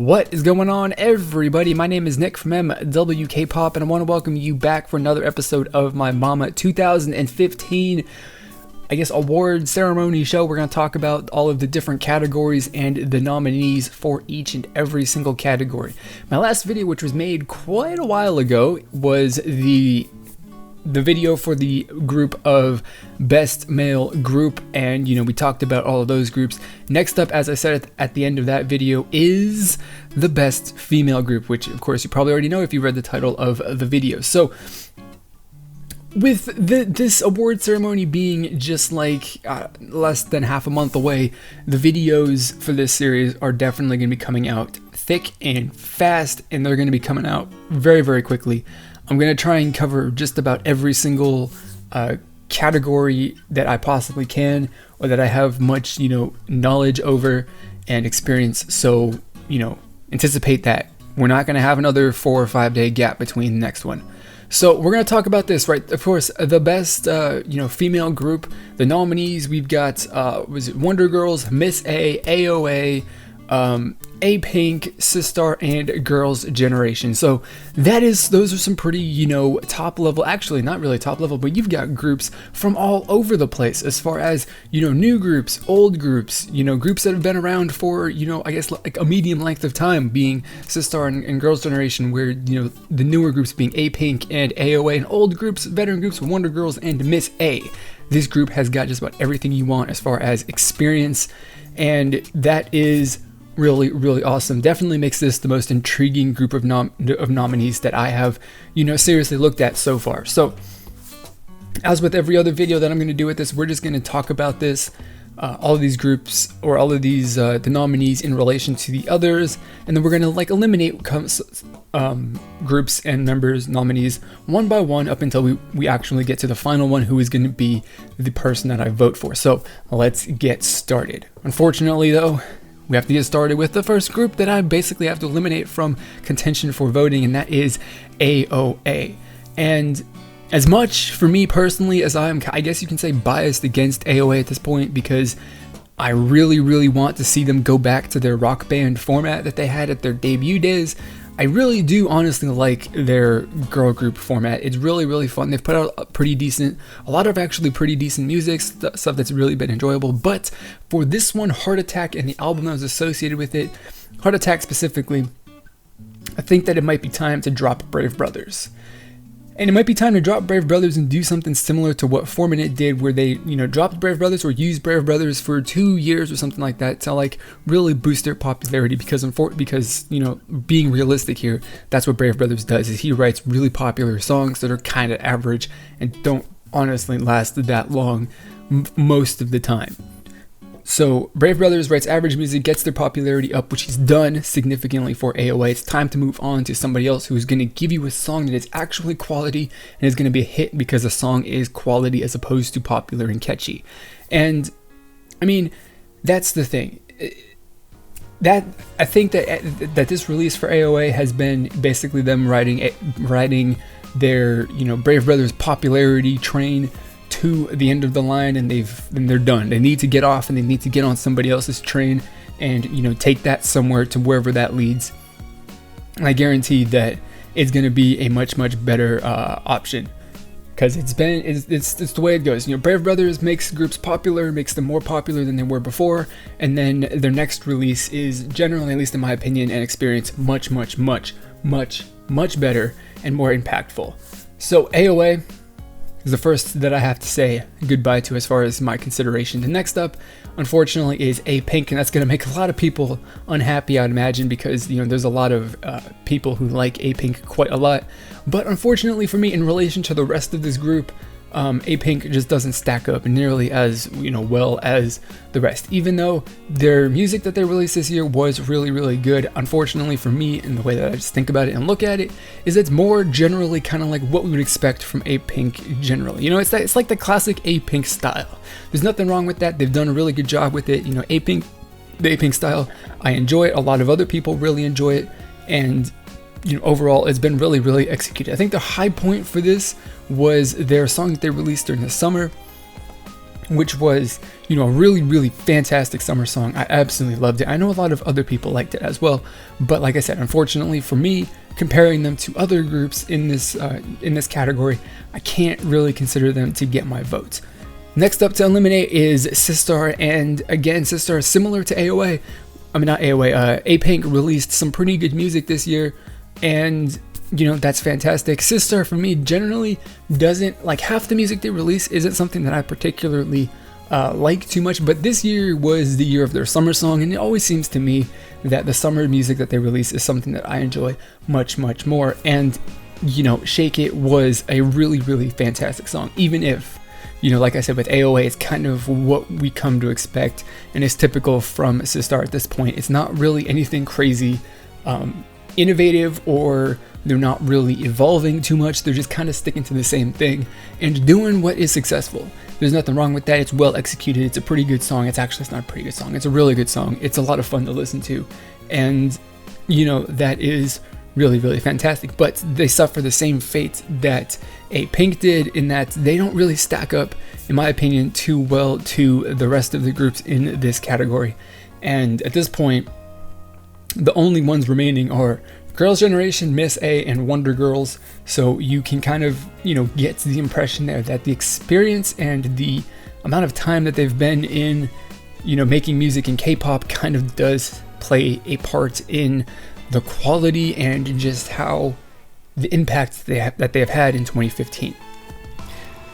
What is going on, everybody? My name is Nick from MWK Pop, and I want to welcome you back for another episode of my Mama 2015, award ceremony show. We're going to talk about all of the different categories and the nominees for each and every single category. My last video, which was made quite a while ago, was the video for the group of best male group, and we talked about all of those groups. Next up, as I said at the end of that video, is the best female group, which of course you probably already know if you read the title of the video. So with this award ceremony being just like less than half a month away, the videos for this series are definitely going to be coming out thick and fast, and they're going to be coming out very, very quickly. I'm going to try and cover just about every single category that I possibly can, or that I have much, knowledge over and experience. So, anticipate that. We're not going to have another 4 or 5 day gap between the next one. So we're going to talk about this, right? Of course, the best, female group, the nominees, we've got, Wonder Girls, Miss A, AOA, APink, Sistar, and Girls' Generation. So those are some pretty, top level, actually not really top level, but you've got groups from all over the place as far as, new groups, old groups, groups that have been around for, like a medium length of time, being Sistar and Girls' Generation, where, the newer groups being APink and AOA, and old groups, veteran groups, Wonder Girls and Miss A. This group has got just about everything you want as far as experience, and that is really, really awesome. Definitely makes this the most intriguing group of nominees that I have, seriously looked at so far. So, as with every other video that I'm going to do with this, we're just going to talk about this, all of these groups, or all of these the nominees in relation to the others, and then we're going to eliminate groups and members, nominees, one by one up until we actually get to the final one, who is going to be the person that I vote for. So let's get started. Unfortunately, though, we have to get started with the first group that I basically have to eliminate from contention for voting, and that is AOA. And as much for me personally as I guess you can say, biased against AOA at this point, because I really, really want to see them go back to their rock band format that they had at their debut days. I really do honestly like their girl group format. It's really, really fun. They've put out a lot of actually pretty decent music, stuff that's really been enjoyable. But for this one, Heart Attack, and the album that was associated with it, Heart Attack specifically, I think that it might be time to drop Brave Brothers. And it might be time to drop Brave Brothers and do something similar to what 4 Minute did, where they, dropped Brave Brothers or used Brave Brothers for 2 years or something like that to really boost their popularity. Because being realistic here, that's what Brave Brothers does, is he writes really popular songs that are kind of average and don't honestly last that long most of the time. So Brave Brothers writes average music, gets their popularity up, which he's done significantly for AOA. It's time to move on to somebody else who's going to give you a song that is actually quality and is going to be a hit because the song is quality as opposed to popular and catchy. And I mean, that's the thing. That I think that this release for AOA has been basically them riding their Brave Brothers popularity train to the end of the line, and they're done. They need to get off, and they need to get on somebody else's train and take that somewhere to wherever that leads. And I guarantee that it's going to be a much, much better option, because it's the way it goes. Brave Brothers makes groups popular, makes them more popular than they were before, and then their next release is generally, at least in my opinion and experience, much, much, much, much, much better and more impactful. So AOA is the first that I have to say goodbye to as far as my consideration. The next up, unfortunately, is APink, and that's going to make a lot of people unhappy, I'd imagine, because there's a lot of people who like APink quite a lot. But unfortunately for me, in relation to the rest of this group, APink just doesn't stack up nearly as well as the rest. Even though their music that they released this year was really, really good, unfortunately for me, and the way that I just think about it and look at it, is it's more generally kind of like what we would expect from APink generally. It's like the classic APink style. There's nothing wrong with that. They've done a really good job with it. The APink style, I enjoy it. A lot of other people really enjoy it, and overall, it's been really, really executed. I think the high point for this was their song that they released during the summer, which was, a really, really fantastic summer song. I absolutely loved it. I know a lot of other people liked it as well, but like I said, unfortunately for me, comparing them to other groups in this category, I can't really consider them to get my vote. Next up to eliminate is Sistar, and again, Sistar, similar to AOA, APink released some pretty good music this year, and that's fantastic. Sistar for me generally doesn't, like, half the music they release isn't something that I particularly like too much, but this year was the year of their summer song, and it always seems to me that the summer music that they release is something that I enjoy much, much more. And Shake It was a really, really fantastic song, even if like I said, with AOA, it's kind of what we come to expect, and it's typical from Sistar at this point. It's not really anything crazy innovative, or they're not really evolving too much. They're just kind of sticking to the same thing and doing what is successful. There's nothing wrong with that. It's well executed. It's a pretty good song. It's not a pretty good song. It's a really good song. It's a lot of fun to listen to. And, that is really, really fantastic. But they suffer the same fate that APink did, in that they don't really stack up, in my opinion, too well to the rest of the groups in this category. And at this point, the only ones remaining are Girls' Generation, Miss A, and Wonder Girls. So you can kind of, get the impression there that the experience and the amount of time that they've been in, making music in K-pop kind of does play a part in the quality and just how the impact that they have had in 2015.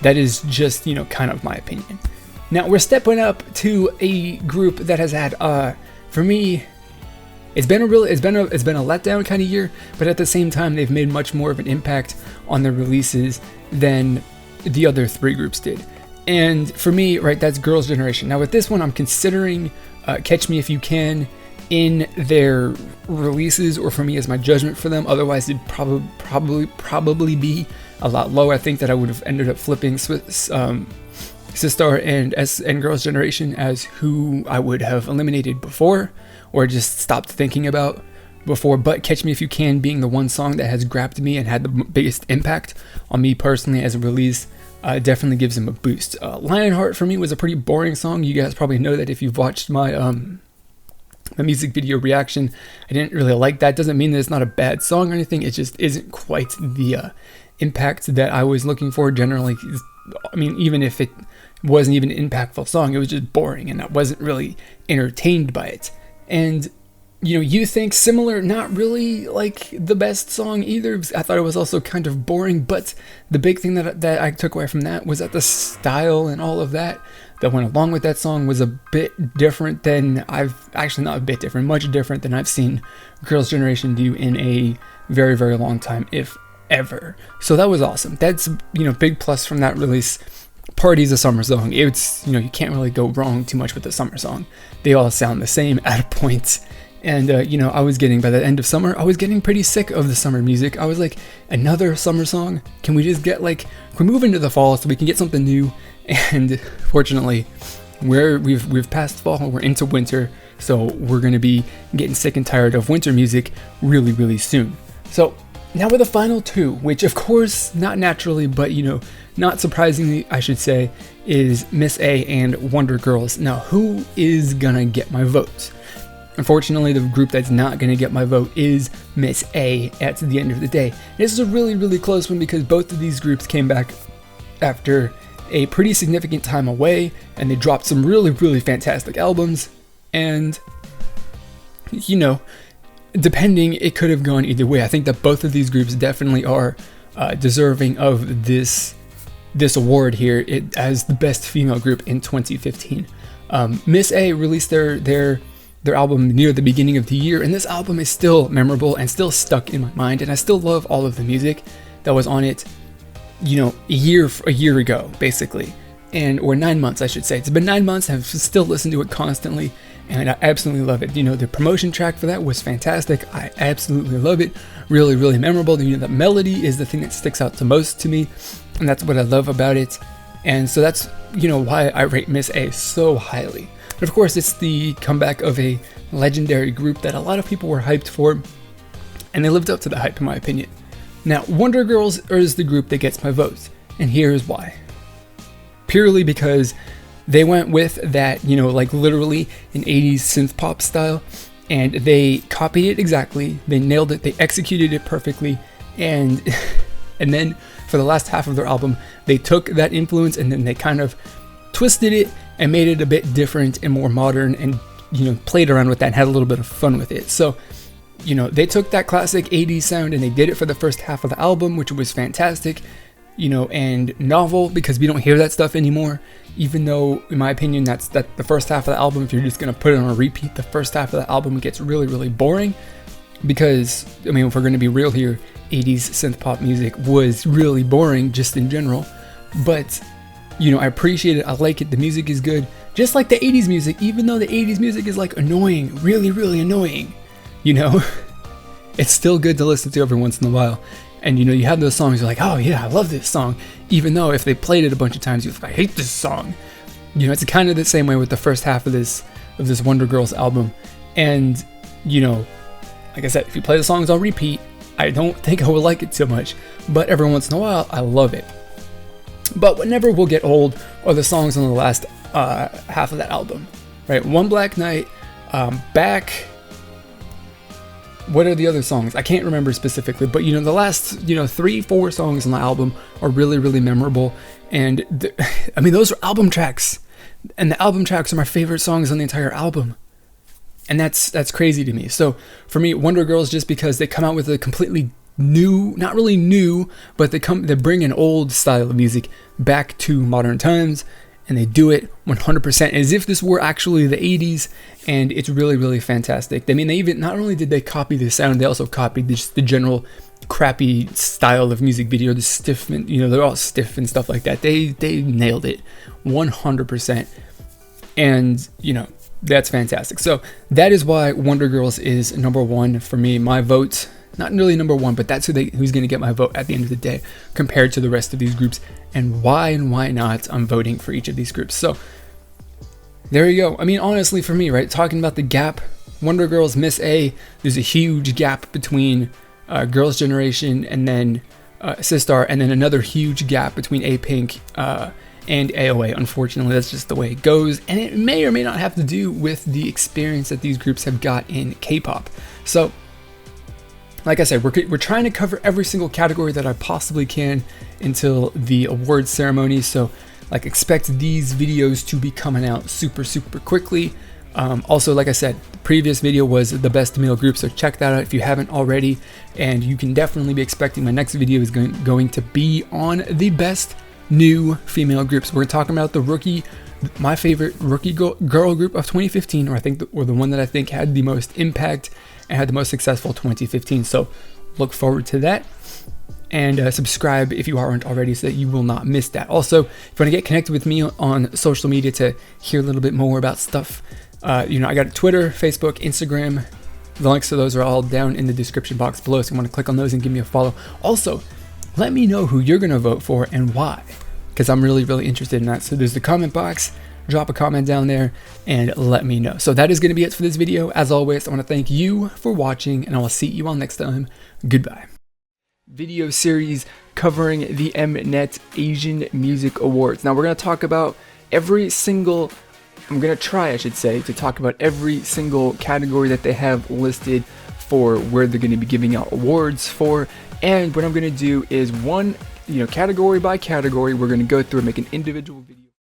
That is just, kind of my opinion. Now we're stepping up to a group that has had, for me, it's been a letdown kind of year, but at the same time, they've made much more of an impact on their releases than the other three groups did. And for me, right, that's Girls' Generation. Now with this one, I'm considering Catch Me If You Can in their releases, or for me as my judgment for them. Otherwise, it'd probably be a lot lower. I think that I would have ended up flipping Sistar and Girls' Generation as who I would have eliminated before, or just stopped thinking about before. But Catch Me If You Can being the one song that has grabbed me and had the biggest impact on me personally as a release, definitely gives them a boost. Lionheart for me was a pretty boring song. You guys probably know that if you've watched my music video reaction. I didn't really like that. Doesn't mean that it's not a bad song or anything. It just isn't quite the impact that I was looking for. Generally, even if it wasn't even an impactful song, it was just boring, and I wasn't really entertained by it. And You Think, similar, not really like the best song either. I thought it was also kind of boring, but the big thing that I took away from that was that the style and all of that went along with that song was a bit different than much different than I've seen Girls' Generation do in a very, very long time, if ever. So that was awesome. That's, big plus from that release. Party's a summer song. It's, you can't really go wrong too much with the summer song. They all sound the same at a point. And, I was getting, by the end of summer, I was getting pretty sick of the summer music. I was like, another summer song? Can we just get, can we move into the fall so we can get something new? And fortunately, we've passed fall, we're into winter, so we're going to be getting sick and tired of winter music really, really soon. So now we're the final two, which of course, not naturally, but not surprisingly, I should say, is Miss A and Wonder Girls. Now, who is gonna get my vote? Unfortunately, the group that's not going to get my vote is Miss A at the end of the day. This is a really, really close one because both of these groups came back after a pretty significant time away, and they dropped some really, really fantastic albums. And, depending, it could have gone either way. I think that both of these groups definitely are deserving of this award here as the best female group in 2015. Miss A released their album near the beginning of the year, and this album is still memorable and still stuck in my mind, and I still love all of the music that was on it, a year ago, basically, or 9 months, I should say. It's been 9 months, I've still listened to it constantly, and I absolutely love it. The promotion track for that was fantastic. I absolutely love it. Really, really memorable. The melody is the thing that sticks out the most to me, and that's what I love about it. And so that's, why I rate Miss A so highly. But of course, it's the comeback of a legendary group that a lot of people were hyped for, and they lived up to the hype, in my opinion. Now, Wonder Girls is the group that gets my vote, and here's why. Purely because they went with that, you know, like literally an 80s synth pop style, and they copied it exactly. They nailed it. They executed it perfectly. And and then for the last half of their album, they took that influence and then they kind of twisted it and made it a bit different and more modern, and, you know, played around with that and had a little bit of fun with it. So, you know, they took that classic 80s sound and they did it for the first half of the album, which was fantastic, you know, and novel, because we don't hear that stuff anymore. Even though, in my opinion, that the first half of the album, if you're just going to put it on a repeat, the first half of the album gets really, really boring. Because, I mean, if we're going to be real here, 80s synth pop music was really boring just in general. But, you know, I appreciate it. I like it. The music is good. Just like the 80s music, even though the 80s music is like annoying, really, really annoying, you know, it's still good to listen to every once in a while. And, you know, you have those songs, you're like, oh yeah, I love this song. Even though if they played it a bunch of times, you're like, I hate this song. You know, it's kind of the same way with the first half of this Wonder Girls album. And, you know, like I said, if you play the songs on repeat, I don't think I will like it so much. But every once in a while, I love it. But what never will get old are the songs on the last half of that album, right? One Black Night, Back. What are the other songs? I can't remember specifically, but, you know, the last, you know, 3-4 songs on the album are really, really memorable. And I mean, those are album tracks, and the album tracks are my favorite songs on the entire album. And that's crazy to me. So for me, Wonder Girls, just because they come out with a completely new, not really new, but they bring an old style of music back to modern times, and they do it 100% as if this were actually the 80s, and it's really, really fantastic. I mean, not only did they copy the sound, they also copied the general crappy style of music video, the stiff, and, you know, they're all stiff and stuff like that. They nailed it 100%, and, you know, that's fantastic. So that is why Wonder Girls is number one for me. My vote, not really number one, but that's who's going to get my vote at the end of the day compared to the rest of these groups, and why not I'm voting for each of these groups. So there you go. I mean, honestly, for me, right, talking about the gap, Wonder Girls, Miss A, there's a huge gap between Girls' Generation and then Sistar, and then another huge gap between APink and AOA. Unfortunately, that's just the way it goes, and it may or may not have to do with the experience that these groups have got in K-pop. So like I said, we're trying to cover every single category that I possibly can until the awards ceremony. So, like, expect these videos to be coming out super, super quickly. Also, like I said, the previous video was the best male group, so check that out if you haven't already. And you can definitely be expecting my next video is going to be on the best new female groups. We're talking about my favorite rookie girl group of 2015, or the one that I think had the most impact and had the most successful 2015. So look forward to that, and subscribe if you aren't already so that you will not miss that. Also, if you want to get connected with me on social media to hear a little bit more about stuff, you know, I got Twitter, Facebook, Instagram. The links to those are all down in the description box below, so you want to click on those and give me a follow. Also, let me know who you're going to vote for and why, because I'm really, really interested in that. So there's the comment box. Drop a comment down there and let me know. So that is going to be it for this video. As always, I want to thank you for watching, and I will see you all next time. Goodbye. Video series covering the Mnet Asian Music Awards. Now we're going to talk about I'm going to try, I should say, to talk about every single category that they have listed for where they're going to be giving out awards for. And what I'm going to do is category by category, we're going to go through and make an individual video.